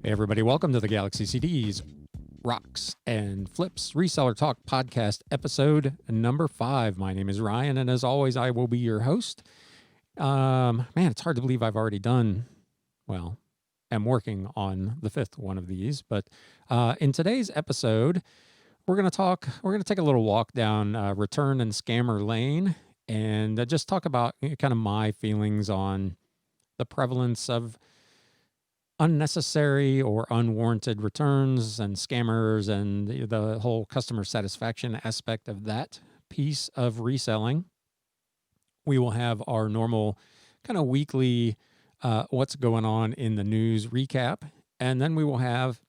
Hey, everybody, welcome to the Galaxy CDs, Rocks, and Flips Reseller Talk podcast, episode number 5. My name is Ryan, and as always, I will be your host. Man, it's hard to believe I've already done, well, am working on the 5th one of these, but in today's episode, we're going to take a little walk down return and scammer lane and just talk about kind of my feelings on the prevalence of unnecessary or unwarranted returns and scammers and the whole customer satisfaction aspect of that piece of reselling. We will have our normal kind of weekly what's going on in the news recap. And then we will have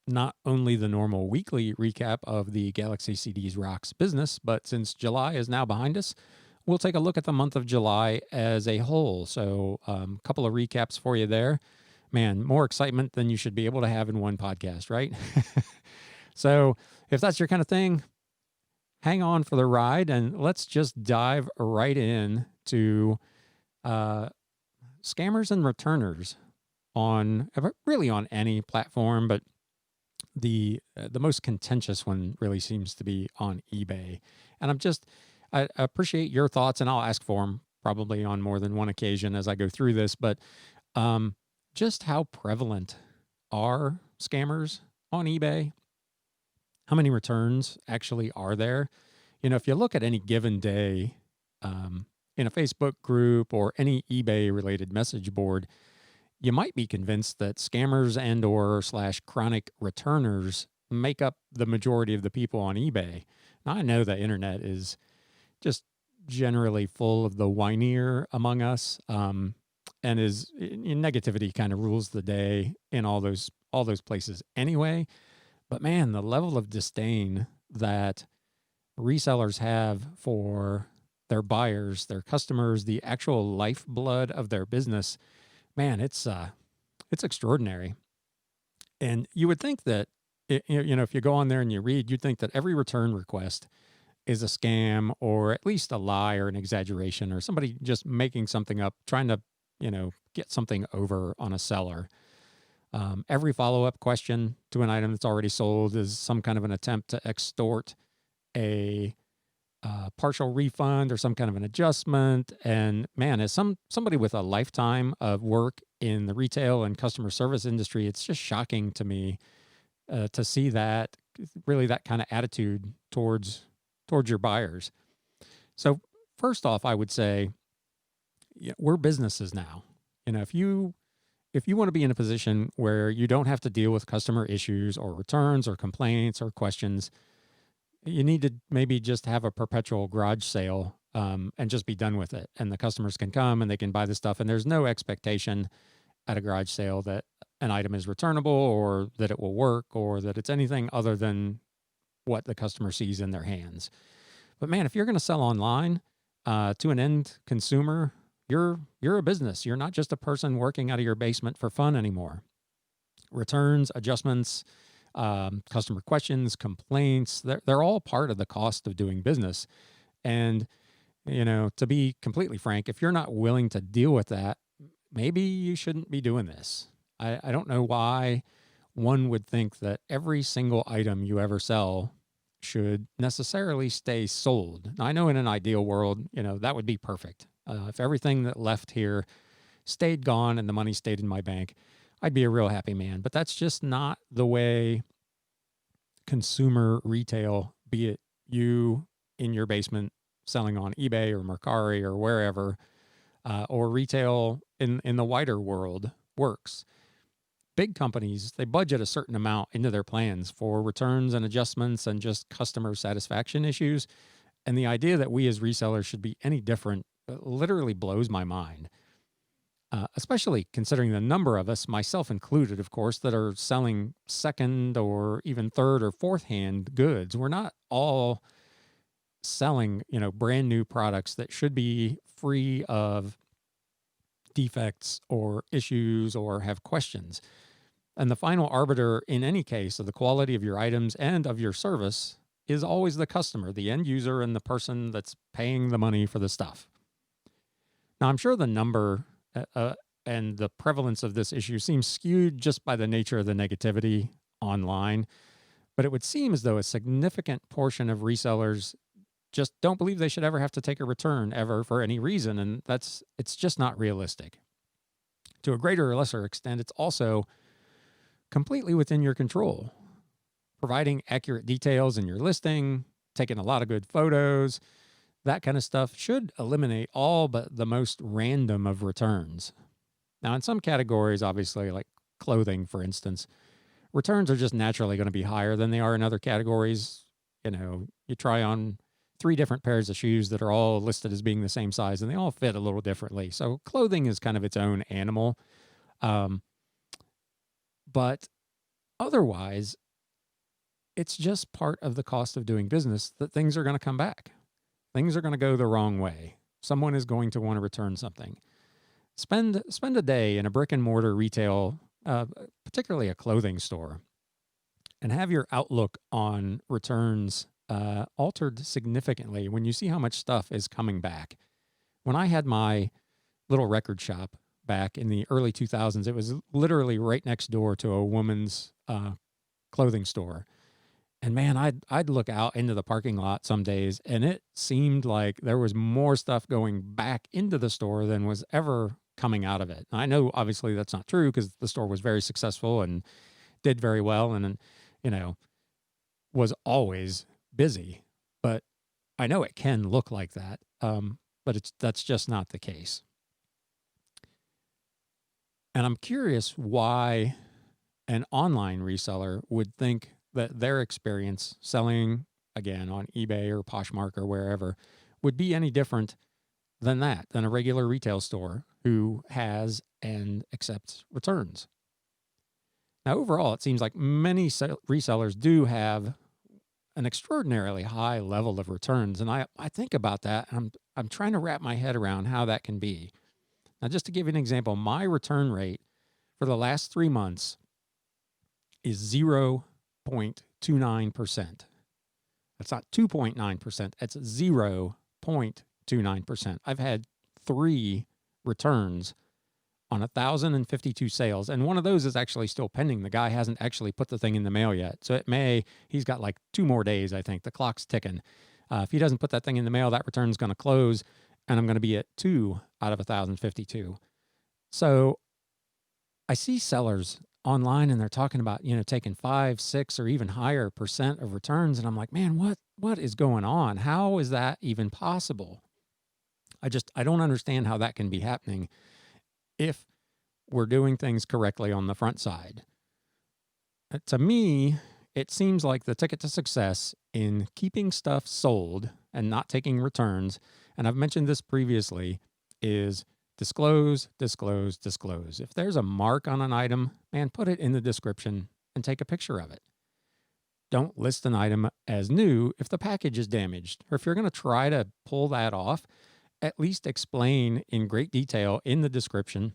not only the normal weekly recap of the Galaxy CDs Rocks business, but since July is now behind us, we'll take a look at the month of July as a whole. So a couple of recaps for you there. Man, more excitement than you should be able to have in one podcast, right? So if that's your kind of thing, hang on for the ride and let's just dive right in to scammers and returners on any platform, but the most contentious one really seems to be on eBay. And I appreciate your thoughts, and I'll ask for them probably on more than one occasion as I go through this, but just how prevalent are scammers on eBay? How many returns actually are there? If you look at any given day in a Facebook group or any eBay related message board, you might be convinced that scammers and or / chronic returners make up the majority of the people on eBay. Now, I know the internet is just generally full of the whinier among us. And negativity kind of rules the day in all those places anyway. But man, the level of disdain that resellers have for their buyers, their customers, the actual lifeblood of their business, man, it's extraordinary. And you would think that if you go on there and you read, you'd think that every return request is a scam or at least a lie or an exaggeration or somebody just making something up, trying to get something over on a seller. Every follow-up question to an item that's already sold is some kind of an attempt to extort a partial refund or some kind of an adjustment. And man, as somebody with a lifetime of work in the retail and customer service industry, it's just shocking to me to see that kind of attitude towards your buyers. So first off, I would say, we're businesses now. If you want to be in a position where you don't have to deal with customer issues or returns or complaints or questions, you need to maybe just have a perpetual garage sale and just be done with it. And the customers can come and they can buy the stuff. And there's no expectation at a garage sale that an item is returnable or that it will work or that it's anything other than what the customer sees in their hands. But man, if you're going to sell online to an end consumer, you're a business. You're not just a person working out of your basement for fun anymore. Returns, adjustments, customer questions, complaints, they're all part of the cost of doing business. And, to be completely frank, if you're not willing to deal with that, maybe you shouldn't be doing this. I don't know why one would think that every single item you ever sell should necessarily stay sold. Now, I know in an ideal world, that would be perfect. If everything that left here stayed gone and the money stayed in my bank, I'd be a real happy man. But that's just not the way consumer retail, be it you in your basement selling on eBay or Mercari or wherever, or retail in the wider world works. Big companies, they budget a certain amount into their plans for returns and adjustments and just customer satisfaction issues. And the idea that we as resellers should be any different literally blows my mind, especially considering the number of us, myself included, of course, that are selling second or even third or fourth hand goods. We're not all selling, brand new products that should be free of defects or issues or have questions. And the final arbiter in any case of the quality of your items and of your service is always the customer, the end user, and the person that's paying the money for the stuff. Now, I'm sure the number and the prevalence of this issue seems skewed just by the nature of the negativity online. But it would seem as though a significant portion of resellers just don't believe they should ever have to take a return ever for any reason. And it's just not realistic. To a greater or lesser extent, it's also completely within your control. Providing accurate details in your listing, taking a lot of good photos, that kind of stuff should eliminate all but the most random of returns. Now, in some categories, obviously, like clothing, for instance, returns are just naturally going to be higher than they are in other categories. You try on 3 different pairs of shoes that are all listed as being the same size, and they all fit a little differently. So clothing is kind of its own animal. But otherwise, it's just part of the cost of doing business that things are going to come back. Things are going to go the wrong way. Someone is going to want to return something. Spend a day in a brick and mortar retail, particularly a clothing store, and have your outlook on returns altered significantly when you see how much stuff is coming back. When I had my little record shop back in the early 2000s, it was literally right next door to a woman's clothing store. And man, I'd look out into the parking lot some days, and it seemed like there was more stuff going back into the store than was ever coming out of it. I know obviously that's not true because the store was very successful and did very well and, was always busy. But I know it can look like that, but that's just not the case. And I'm curious why an online reseller would think that their experience selling, again, on eBay or Poshmark or wherever, would be any different than a regular retail store who has and accepts returns. Now, overall, it seems like many resellers do have an extraordinarily high level of returns. And I think about that, and I'm trying to wrap my head around how that can be. Now, just to give you an example, my return rate for the last 3 months is 0.29%. That's not 2.9%. That's 0.29%. I've had 3 returns on 1,052 sales, and one of those is actually still pending. The guy hasn't actually put the thing in the mail yet. So he's got like 2 more days, I think. The clock's ticking. If he doesn't put that thing in the mail, that return's going to close, and I'm going to be at 2 out of 1,052. So I see sellers online and they're talking about, taking 5, 6, or even higher percent of returns. And I'm like, man, what is going on? How is that even possible? I don't understand how that can be happening if we're doing things correctly on the front side. To me, it seems like the ticket to success in keeping stuff sold and not taking returns, and I've mentioned this previously, is disclose, disclose, disclose. If there's a mark on an item, man, put it in the description and take a picture of it. Don't list an item as new if the package is damaged, or if you're going to try to pull that off, at least explain in great detail in the description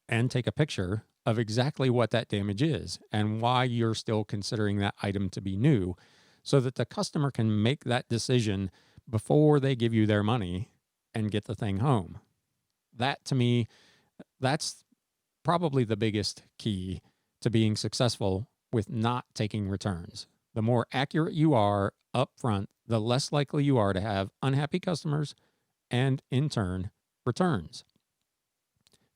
and take a picture of exactly what that damage is and why you're still considering that item to be new, so that the customer can make that decision before they give you their money and get the thing home. That, to me, that's probably the biggest key to being successful with not taking returns. The more accurate you are up front, the less likely you are to have unhappy customers and, in turn, returns.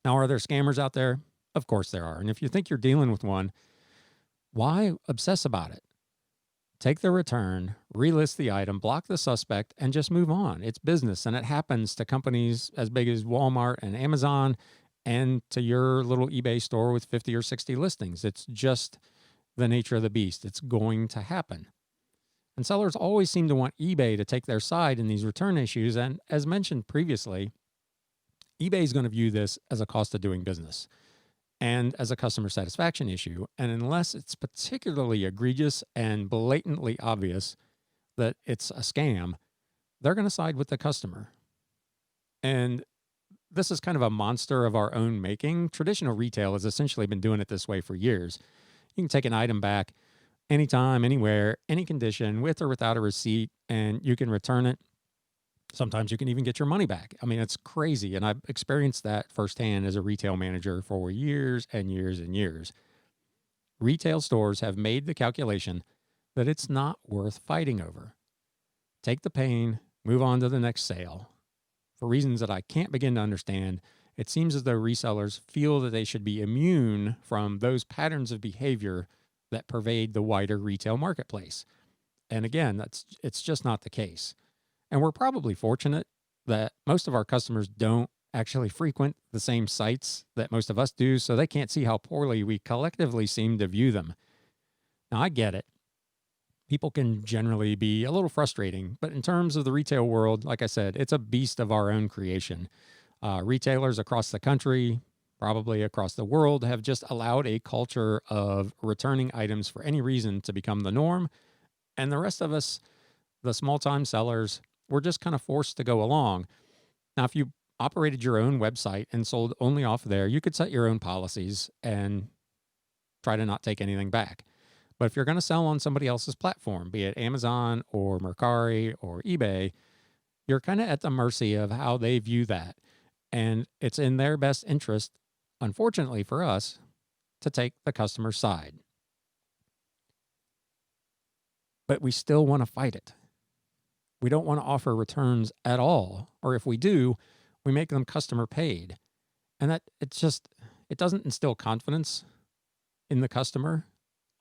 Now, are there scammers out there? Of course there are. And if you think you're dealing with one, why obsess about it? Take the return, relist the item, block the suspect, and just move on. It's business, and it happens to companies as big as Walmart and Amazon and to your little eBay store with 50 or 60 listings. It's just the nature of the beast. It's going to happen. And sellers always seem to want eBay to take their side in these return issues. And as mentioned previously, eBay is going to view this as a cost of doing business and as a customer satisfaction issue. And unless it's particularly egregious and blatantly obvious that it's a scam, they're going to side with the customer. And this is kind of a monster of our own making. Traditional retail has essentially been doing it this way for years. You can take an item back anytime, anywhere, any condition, with or without a receipt, and you can return it. Sometimes you can even get your money back. I mean, it's crazy. And I've experienced that firsthand as a retail manager for years and years and years. Retail stores have made the calculation that it's not worth fighting over. Take the pain, move on to the next sale. For reasons that I can't begin to understand, it seems as though resellers feel that they should be immune from those patterns of behavior that pervade the wider retail marketplace. And again, it's just not the case. And we're probably fortunate that most of our customers don't actually frequent the same sites that most of us do, so they can't see how poorly we collectively seem to view them. Now, I get it. People can generally be a little frustrating, but in terms of the retail world, like I said, it's a beast of our own creation. Retailers across the country, probably across the world, have just allowed a culture of returning items for any reason to become the norm. And the rest of us, the small time sellers, we're just kind of forced to go along. Now, if you operated your own website and sold only off there, you could set your own policies and try to not take anything back. But if you're going to sell on somebody else's platform, be it Amazon or Mercari or eBay, you're kind of at the mercy of how they view that. And it's in their best interest, unfortunately for us, to take the customer's side. But we still want to fight it. We don't want to offer returns at all. Or if we do, we make them customer paid. And that it doesn't instill confidence in the customer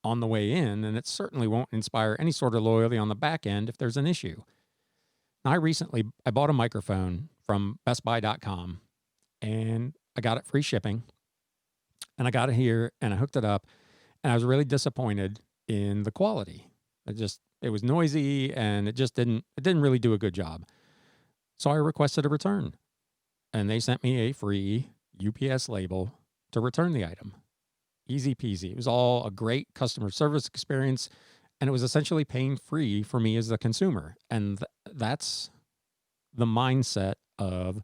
on the way in, and it certainly won't inspire any sort of loyalty on the back end if there's an issue. Now, I bought a microphone from bestbuy.com, and I got it free shipping, and I got it here, and I hooked it up, and I was really disappointed in the quality. It was noisy, and it didn't really do a good job. So I requested a return, and they sent me a free UPS label to return the item. Easy peasy. It was all a great customer service experience, and it was essentially pain-free for me as the consumer. And that's the mindset of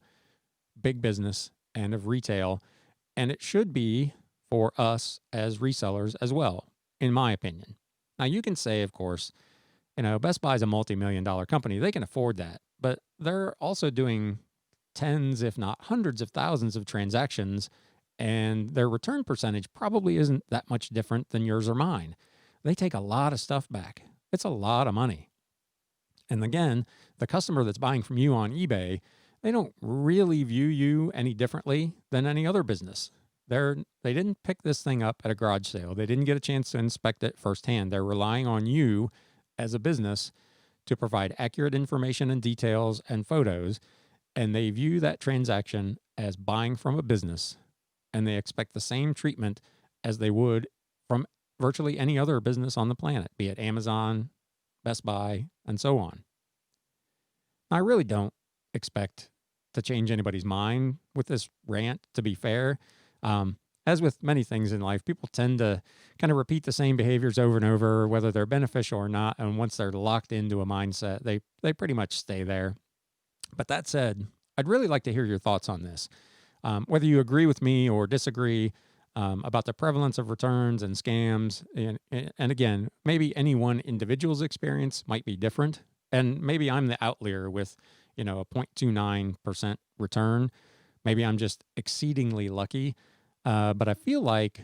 big business and of retail, and it should be for us as resellers as well, in my opinion. Now, you can say, of course, Best Buy is a multi-million-dollar company. They can afford that, but they're also doing tens, if not hundreds of thousands of transactions, and their return percentage probably isn't that much different than yours or mine. They take a lot of stuff back. It's a lot of money. And again, the customer that's buying from you on eBay, they don't really view you any differently than any other business. They didn't pick this thing up at a garage sale. They didn't get a chance to inspect it firsthand. They're relying on you as a business to provide accurate information and details and photos, and they view that transaction as buying from a business, and they expect the same treatment as they would from virtually any other business on the planet, be it Amazon, Best Buy, and so on. I really don't expect to change anybody's mind with this rant, to be fair. As with many things in life, people tend to kind of repeat the same behaviors over and over, whether they're beneficial or not. And once they're locked into a mindset, they pretty much stay there. But that said, I'd really like to hear your thoughts on this. Whether you agree with me or disagree about the prevalence of returns and scams. And again, maybe any one individual's experience might be different. And maybe I'm the outlier with, a 0.29% return. Maybe I'm just exceedingly lucky. But I feel like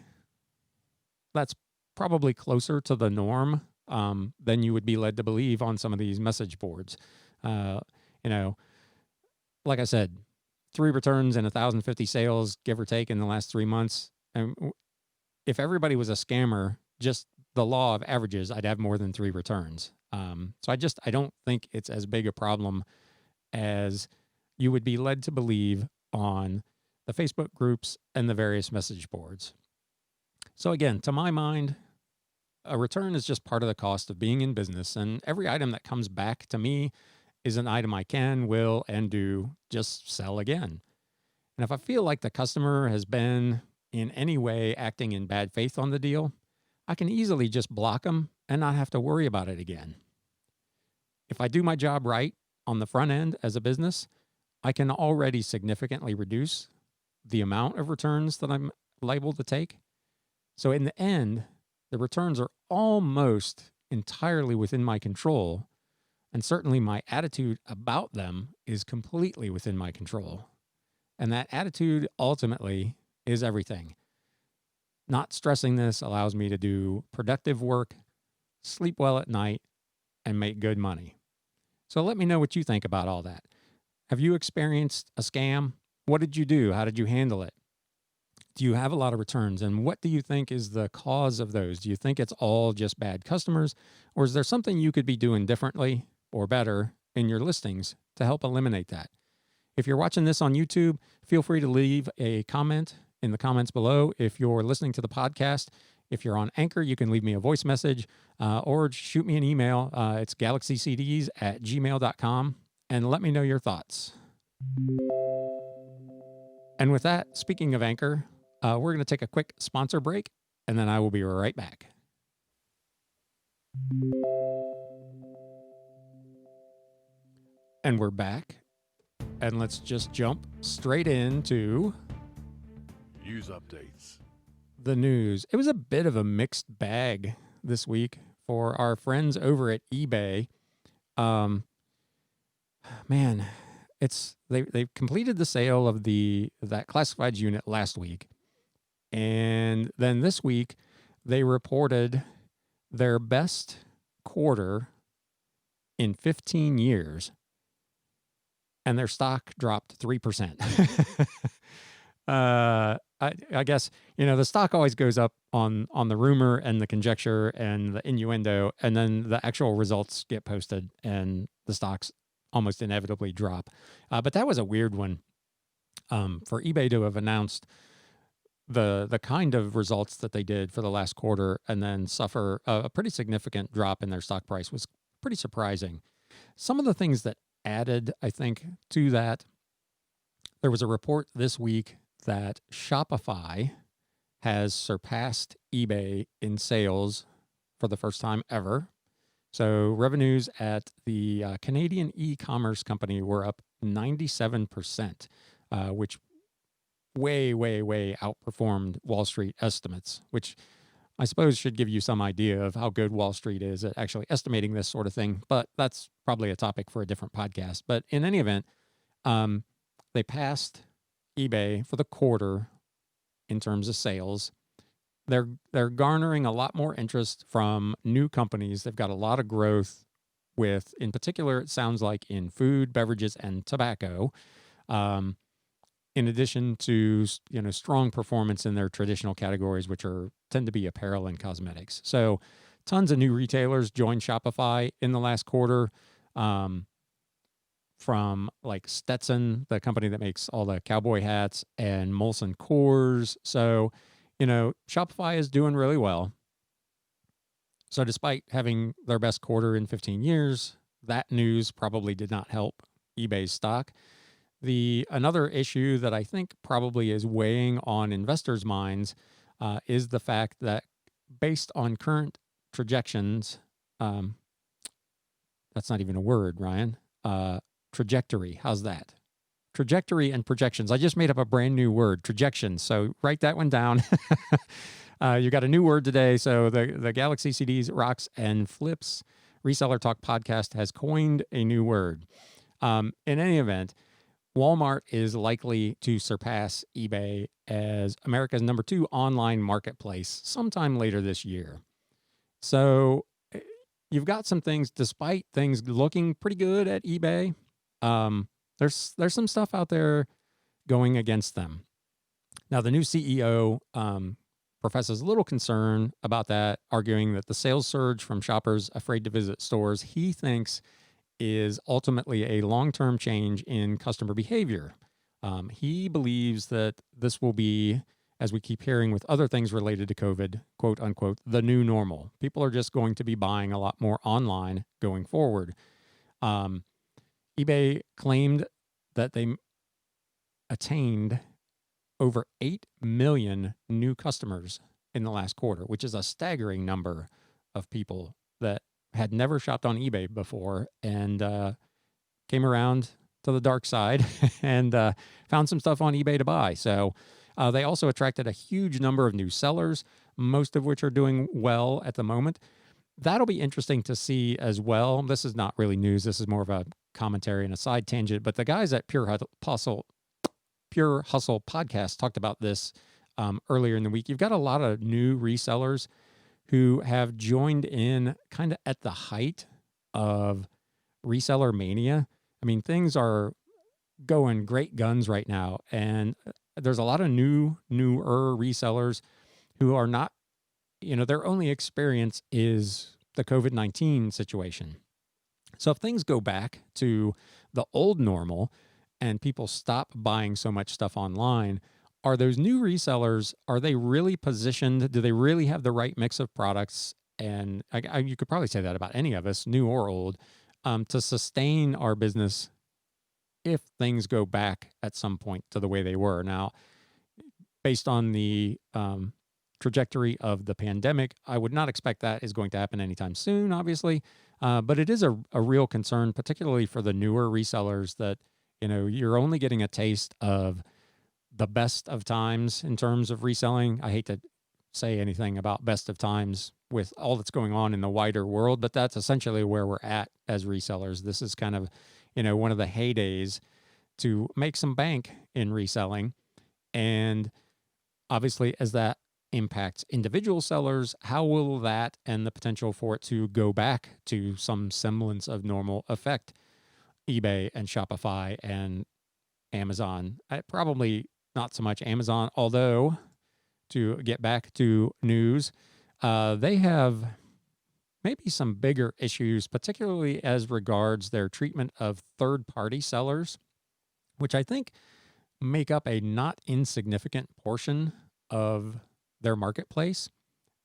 that's probably closer to the norm than you would be led to believe on some of these message boards. Like I said, 3 returns and 1,050 sales, give or take, in the last 3 months. And if everybody was a scammer, just the law of averages, I'd have more than 3 returns. So I don't think it's as big a problem as you would be led to believe on the Facebook groups and the various message boards. So again, to my mind, a return is just part of the cost of being in business, and every item that comes back to me is an item I can, will, and do just sell again. And if I feel like the customer has been in any way acting in bad faith on the deal, I can easily just block them and not have to worry about it again. If I do my job right on the front end as a business, I can already significantly reduce the amount of returns that I'm liable to take. So in the end, the returns are almost entirely within my control, And certainly my attitude about them is completely within my control. And that attitude ultimately is everything. Not stressing this allows me to do productive work, sleep well at night, and make good money. So let me know what you think about all that. Have you experienced a scam? What did you do? How did you handle it? Do you have a lot of returns? And what do you think is the cause of those? Do you think it's all just bad customers? Or is there something you could be doing differently or better in your listings to help eliminate that? If you're watching this on YouTube, feel free to leave a comment in the comments below. If you're listening to the podcast, if you're on Anchor, you can leave me a voice message or shoot me an email. It's galaxycds@gmail.com, and let me know your thoughts. And with that, speaking of Anchor, we're going to take a quick sponsor break, and then I will be right back. And we're back. And let's just jump straight into news updates. The news. It was a bit of a mixed bag this week for our friends over at eBay. Man, they've completed the sale of that classifieds unit last week. And then this week they reported their best quarter in 15 years. And their stock dropped 3%. I guess, the stock always goes up on the rumor and the conjecture and the innuendo, and then the actual results get posted and the stocks almost inevitably drop. But that was a weird one for eBay to have announced the kind of results that they did for the last quarter and then suffer a pretty significant drop in their stock price was pretty surprising. Some of the things that added, I think, to that, there was a report this week that Shopify has surpassed eBay in sales for the first time ever. So revenues at the Canadian e-commerce company were up 97%, which way, way, way outperformed Wall Street estimates, which I suppose should give you some idea of how good Wall Street is at actually estimating this sort of thing. But that's probably a topic for a different podcast. But in any event, they passed eBay for the quarter in terms of sales. They're garnering a lot more interest from new companies. They've got a lot of growth with, in particular, it sounds like in food, beverages, and tobacco. In addition to strong performance in their traditional categories, which tend to be apparel and cosmetics. So tons of new retailers joined Shopify in the last quarter, from like Stetson, the company that makes all the cowboy hats, and Molson Coors. So, Shopify is doing really well. So despite having their best quarter in 15 years, that news probably did not help eBay's stock. Another issue that I think probably is weighing on investors' minds is the fact that based on current projections, that's not even a word, Ryan. Trajectory. How's that? Trajectory and projections. I just made up a brand new word, trajections. So write that one down. You got a new word today. So the Galaxy CDs, Rocks, and Flips Reseller Talk podcast has coined a new word. In any event, Walmart is likely to surpass eBay as America's number 2 online marketplace sometime later this year. So you've got some things, despite things looking pretty good at eBay, there's some stuff out there going against them. Now, the new CEO professes a little concern about that, arguing that the sales surge from shoppers afraid to visit stores, he thinks, is ultimately a long-term change in customer behavior. He believes that this will be, as we keep hearing with other things related to COVID, quote unquote, the new normal. People are just going to be buying a lot more online going forward. eBay claimed that they attained over 8 million new customers in the last quarter, which is a staggering number of people that had never shopped on eBay before and came around to the dark side and found some stuff on eBay to buy. So they also attracted a huge number of new sellers, most of which are doing well at the moment. that'll be interesting to see as well. This is not really news. This is more of a commentary and a side tangent. But the guys at Pure Hustle podcast talked about this earlier in the week. You've got a lot of new resellers who have joined in kind of at the height of reseller mania. I mean, things are going great guns right now, and there's a lot of newer resellers who are not, their only experience is the COVID-19 situation. So if things go back to the old normal and people stop buying so much stuff online, are those new resellers, are they really positioned? Do they really have the right mix of products? And you could probably say that about any of us, new or old, to sustain our business if things go back at some point to the way they were. Now, based on the trajectory of the pandemic, I would not expect that is going to happen anytime soon, obviously. But it is a real concern, particularly for the newer resellers, that, you're only getting a taste of the best of times in terms of reselling. I hate to say anything about best of times with all that's going on in the wider world, but that's essentially where we're at as resellers. This is kind of, one of the heydays to make some bank in reselling. And obviously, as that impacts individual sellers, how will that and the potential for it to go back to some semblance of normal affect eBay and Shopify and Amazon? Probably not so much Amazon, although, to get back to news, they have maybe some bigger issues, particularly as regards their treatment of third-party sellers, which I think make up a not insignificant portion of their marketplace.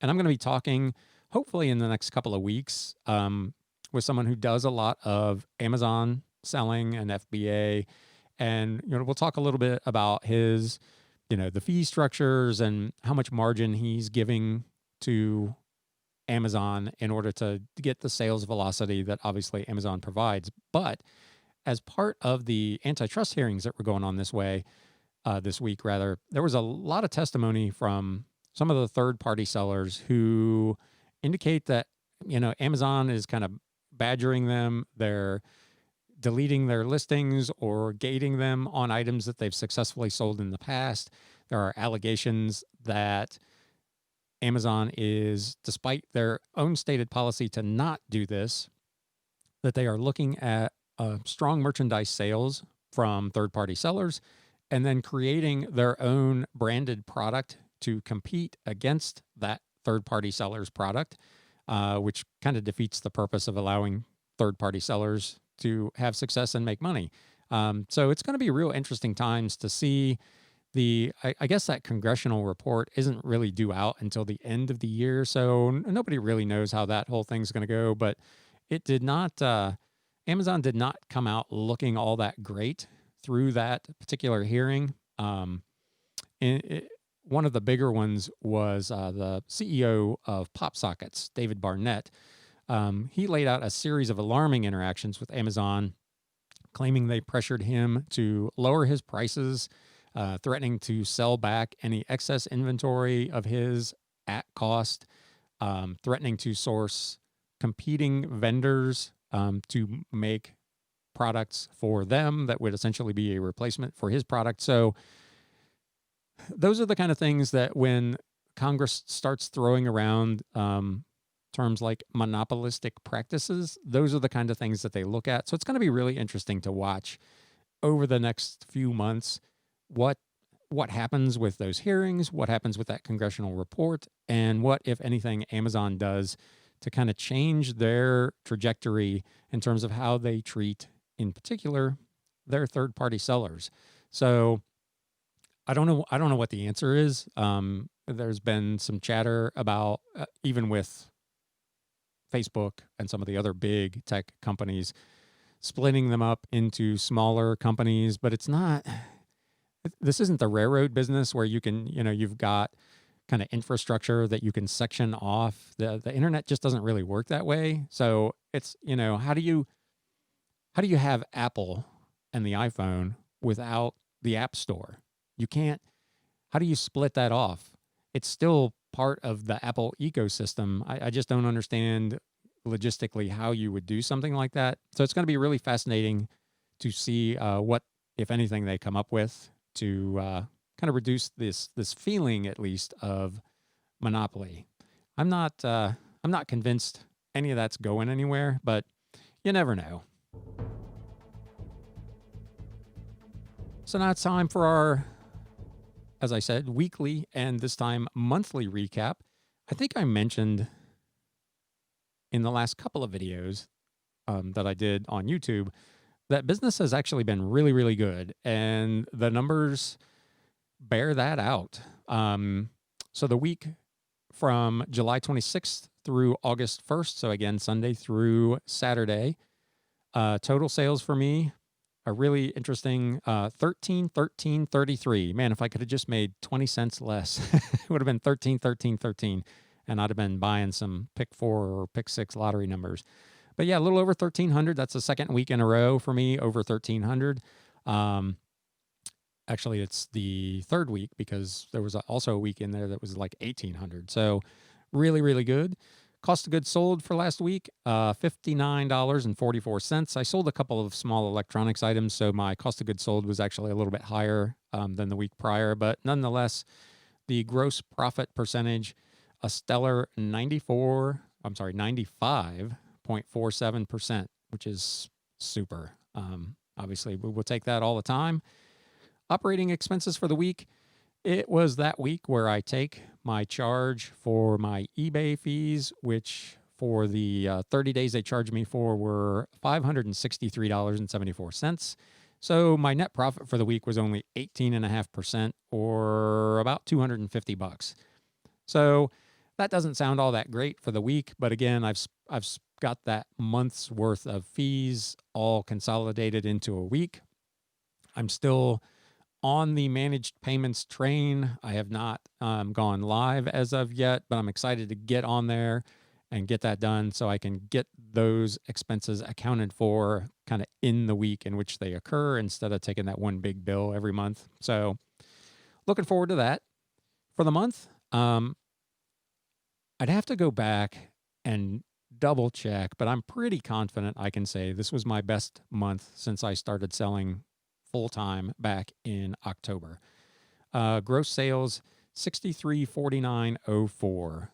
And I'm going to be talking, hopefully in the next couple of weeks, with someone who does a lot of Amazon selling and FBA. And, we'll talk a little bit about his, the fee structures and how much margin he's giving to Amazon in order to get the sales velocity that obviously Amazon provides. But as part of the antitrust hearings that were going on this week, there was a lot of testimony from some of the third-party sellers who indicate that, Amazon is kind of badgering them. They're deleting their listings or gating them on items that they've successfully sold in the past. There are allegations that Amazon is, despite their own stated policy to not do this, that they are looking at strong merchandise sales from third-party sellers and then creating their own branded product to compete against that third-party seller's product, which kind of defeats the purpose of allowing third-party sellers to have success and make money. So it's going to be real interesting times to see I guess that congressional report isn't really due out until the end of the year. So nobody really knows how that whole thing's going to go, but it did not, Amazon did not come out looking all that great through that particular hearing. One of the bigger ones was the CEO of PopSockets, David Barnett. He laid out a series of alarming interactions with Amazon, claiming they pressured him to lower his prices, threatening to sell back any excess inventory of his at cost, threatening to source competing vendors to make products for them that would essentially be a replacement for his product. So those are the kind of things that when Congress starts throwing around terms like monopolistic practices, those are the kind of things that they look at. So it's going to be really interesting to watch over the next few months what happens with those hearings, what happens with that congressional report, and what, if anything, Amazon does to kind of change their trajectory in terms of how they treat, in particular, their third-party sellers. So I don't know what the answer is. There's been some chatter about, even with Facebook and some of the other big tech companies, splitting them up into smaller companies, but this isn't the railroad business where you can, you've got kind of infrastructure that you can section off. The internet just doesn't really work that way. So it's, how do you have Apple and the iPhone without the App Store? You can't. How do you split that off? it's still part of the Apple ecosystem. I just don't understand logistically how you would do something like that. So it's going to be really fascinating to see what, if anything, they come up with to kind of reduce this feeling, at least, of monopoly. I'm not convinced any of that's going anywhere, but you never know. So now it's time for our, as I said, weekly and this time monthly recap. I think I mentioned in the last couple of videos that I did on YouTube that business has actually been really, really good, and the numbers bear that out. So the week from July 26th through August 1st, so again, Sunday through Saturday, total sales for me are really interesting. 13, 13, 33. Man, if I could have just made 20 cents less, it would have been 13, 13, 13. And I'd have been buying some pick 4 or pick 6 lottery numbers. But yeah, a little over 1,300. That's the second week in a row for me, over 1,300. Actually, it's the third week because there was also a week in there that was like 1,800. So really, really good. Cost of goods sold for last week, $59.44. I sold a couple of small electronics items, so my cost of goods sold was actually a little bit higher than the week prior. But nonetheless, the gross profit percentage, a stellar 95.47%, which is super. Obviously, we will take that all the time. Operating expenses for the week, it was that week where I take my charge for my eBay fees, which for the 30 days they charged me for were $563.74. So my net profit for the week was only 18.5%, or about $250. So that doesn't sound all that great for the week, but again, I've got that month's worth of fees all consolidated into a week. I'm still on the managed payments train. I have not gone live as of yet, but I'm excited to get on there and get that done so I can get those expenses accounted for kind of in the week in which they occur instead of taking that one big bill every month. So looking forward to that. For the month, I'd have to go back and double check, but I'm pretty confident I can say this was my best month since I started selling full time back in October. Gross sales $63.4904.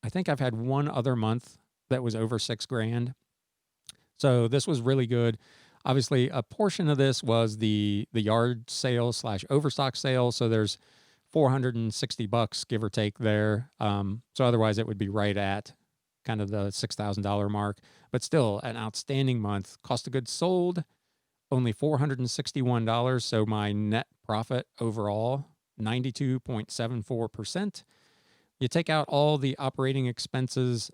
I think I've had one other month that was over $6,000. So this was really good. Obviously, a portion of this was the yard sale / overstock sale. So there's $460, give or take there. So otherwise it would be right at kind of the $6,000 mark, but still an outstanding month. Cost of goods sold, only $461. So my net profit overall, 92.74%. You take out all the operating expenses.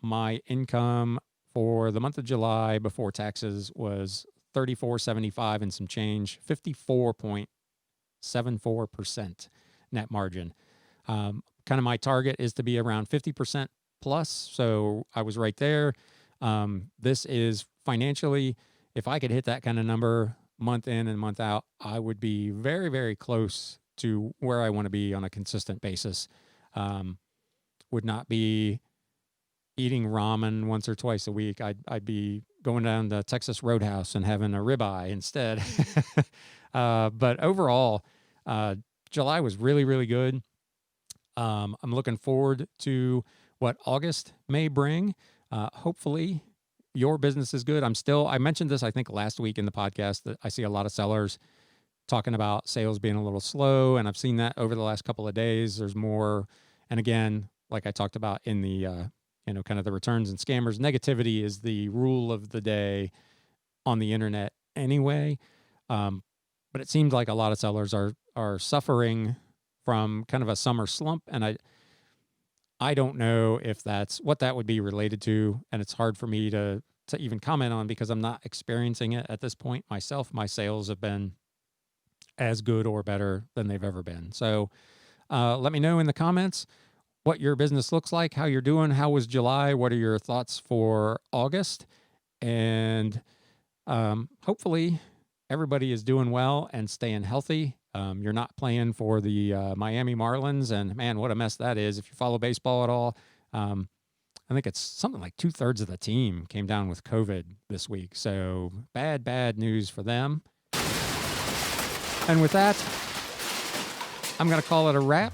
My income for the month of July before taxes was $34.75 and some change, 54.74% net margin. Kind of my target is to be around 50% plus. So I was right there. This is financially, if I could hit that kind of number month in and month out, I would be very, very close to where I want to be on a consistent basis. Would not be eating ramen once or twice a week. I'd be going down to Texas Roadhouse and having a ribeye instead. But overall, July was really, really good. I'm looking forward to what August may bring. Hopefully your business is good. I mentioned this, I think, last week in the podcast, that I see a lot of sellers talking about sales being a little slow. And I've seen that over the last couple of days. There's more. And again, like I talked about in the, kind of the returns and scammers, negativity is the rule of the day on the internet anyway. But it seems like a lot of sellers are suffering from kind of a summer slump. And I don't know if that's what that would be related to. And it's hard for me to even comment on because I'm not experiencing it at this point myself. My sales have been as good or better than they've ever been. So let me know in the comments what your business looks like, how you're doing, how was July, what are your thoughts for August, and hopefully everybody is doing well and staying healthy. You're not playing for the Miami Marlins, and man, what a mess that is. If you follow baseball at all, I think it's something like 2/3 of the team came down with COVID this week. So bad news for them. And with that, I'm going to call it a wrap.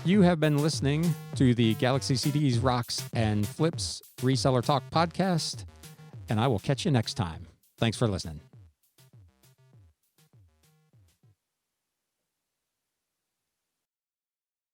You have been listening to the Galaxy CDs, Rocks, and Flips Reseller Talk podcast, and I will catch you next time. Thanks for listening.